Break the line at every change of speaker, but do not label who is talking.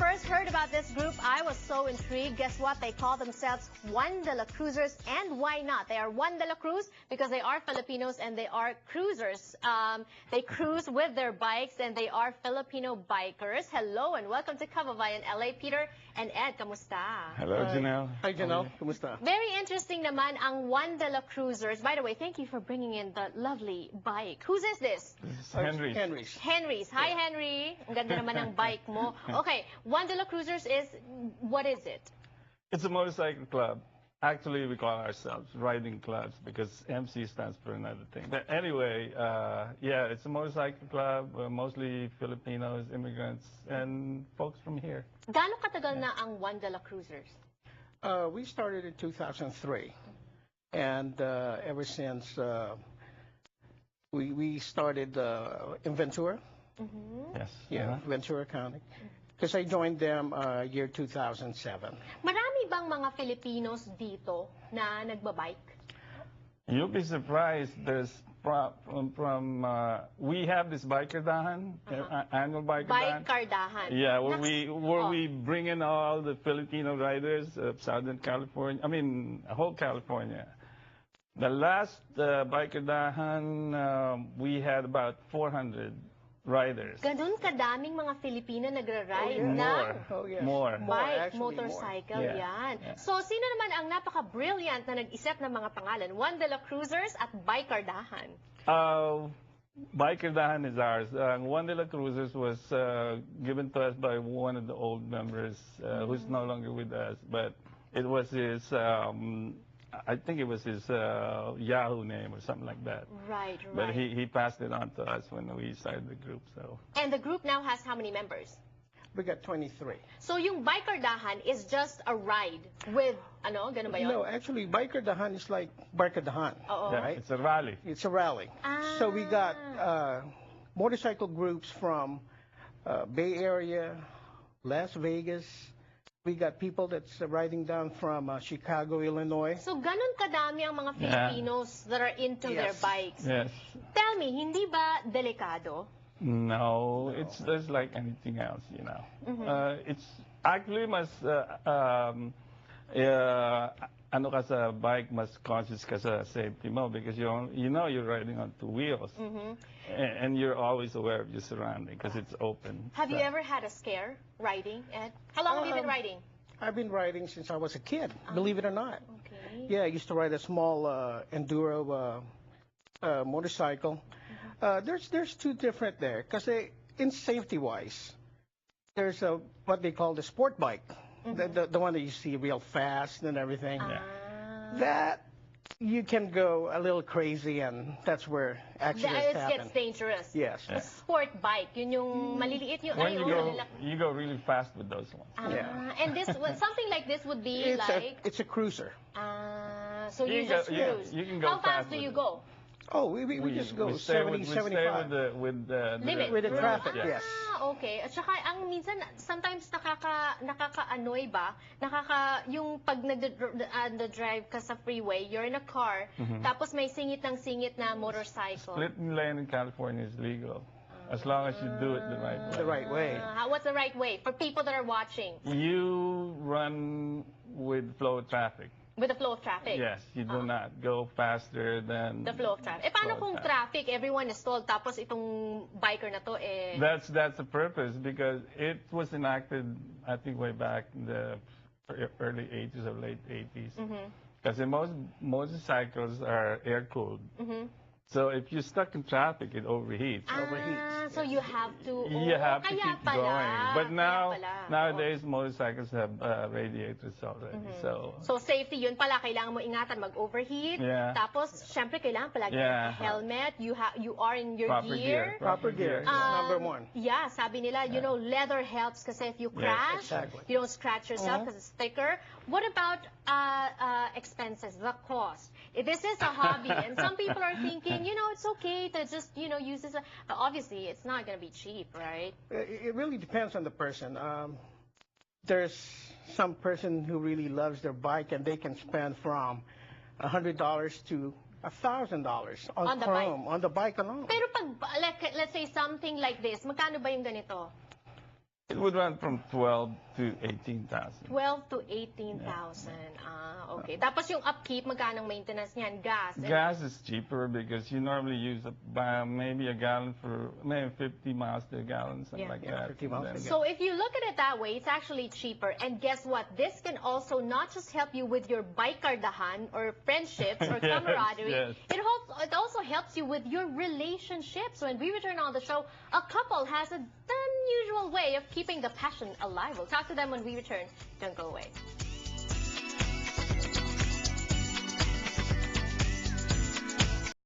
first heard about this group, I was so intrigued. Guess what? They call themselves Juan de la Cruisers, and why not? They are Juan de la Cruz because they are Filipinos and they are cruisers. They cruise with their bikes and they are Filipino bikers. Hello and welcome to Kababayan, LA. Peter and Ed, kamusta?
Hello, Janelle.
Hi, Janelle. Kamusta?
Very interesting naman ang Juan de la Cruisers. By the way, thank you for bringing in the lovely bike. Whose is this?
This is Henry.
Henry's. Hi, Henry. Ang ganda naman ng bike mo. Okay, Juan de la Cruisers is, what is it?
It's a motorcycle club. Actually, we call ourselves riding clubs because MC stands for another thing. But anyway, yeah, it's a motorcycle club, mostly Filipinos, immigrants, and folks from here.
Gaano katagal na ang Juan de la Cruisers?
We started in 2003, and ever since we started in Ventura.
Yes.
Yeah, Ventura County. Because I joined them year 2007.
Marami bang mga Filipinos dito na nagbabike?
You'll be surprised. There's we have this bikerdahan, annual bikerdahan.
Bikerdahan.
Yeah, where we bring in all the Filipino riders of Southern California. I mean, whole California. The last bikerdahan, we had about 400 riders.
Ganun kadaming mga Filipino nagra-ride
More.
bike, motorcycle,
more.
yan.
Yeah.
So, sino naman ang napaka-brilliant na nag-isip ng mga pangalan? Juan de la Cruisers at Bikerdahan.
Bikerdahan is ours. Juan de la Cruisers was given to us by one of the old members who's no longer with us, but it was his I think it was his Yahoo name or something like that.
Right.
But he passed it on to us when we started the group. So.
And the group now has how many members?
We got 23.
So yung Bikerdahan is just a ride with, ganun ba yun?
No, actually, Bikerdahan is like Bikerdahan.
Yeah,
right?
it's a rally.
It's a rally. So we got motorcycle groups from Bay Area, Las Vegas. We got people that's riding down from Chicago, Illinois.
So, ganun kadami ang mga Filipinos that are into their bikes.
Yes.
Tell me, hindi ba delikado?
No, it's just like anything else, you know. It's actually mas ano ka sa bike, mas conscious ka sa safety mo because you know you're riding on two wheels. And you're always aware of your surrounding because it's open.
Have you ever had a scare riding, Ed? How long have you been riding?
I've been riding since I was a kid, believe it or not.
Okay.
Yeah, I used to ride a small enduro motorcycle. There's two different there because in safety-wise, there's what they call the sport bike, the one that you see real fast and everything. That you can go a little crazy, and that's where accidents happen.
It gets dangerous.
Yes.
A sport bike, yun yung maliliit yung
when you go really fast with those ones.
And this something like this would be
it's a cruiser.
So you just cruise.
You can go
How fast do you go?
Oh, we just go 70, 75.
With the
limit.
With the traffic, yes.
Okay. At saka, minsan, sometimes nakaka-annoy ba? Yung pag nag-drive ka sa freeway, you're in a car, tapos may singit ng singit na motorcycle.
Split lane in California is legal. As long as you do it the right way.
The right way.
What's the right way? For people that are watching.
You run with flow of traffic.
With the flow of traffic?
Yes, you do not go faster than
the flow of traffic. Paano kung traffic, everyone is told, tapos itong biker na to,
That's the purpose, because it was enacted, I think, way back in the early 80s or late 80s. Because most motorcycles are air-cooled. So if you're stuck in traffic, it overheats.
So you have to.
You have to keep going. But nowadays, motorcycles have radiators already.
So safety yun pala, kailangan mo ingatan mag-overheat. Tapos, syempre, kailangan palagi helmet. You are in your gear.
Proper gear. Number one.
Yeah, sabi nila, leather helps kasi if you crash, you don't scratch yourself because it's thicker. What about expenses, the cost? If this is a hobby, and some people are thinking, it's okay to just, use this. Obviously, it's not going to be cheap, right?
It really depends on the person. There's some person who really loves their bike, and they can spend from $100 to $1,000 on the chrome, on the bike alone.
Pero pag, let's say something like this, magkano ba yung ganito?
It would run from 12 to 18,000.
12 to 18,000. Okay. Tapos yung upkeep, magkano maintenance niyan? Gas.
Gas is cheaper because you normally use maybe a gallon for maybe 50 miles to a gallon, something like that.
50 miles to a
So if you look at it that way, it's actually cheaper. And guess what? This can also not just help you with your bikardahan or friendships or camaraderie.
yes.
It also helps you with your relationships. When we return on the show, a couple has an unusual way of keeping the passion alive. We'll talk to them when we return. Don't go away.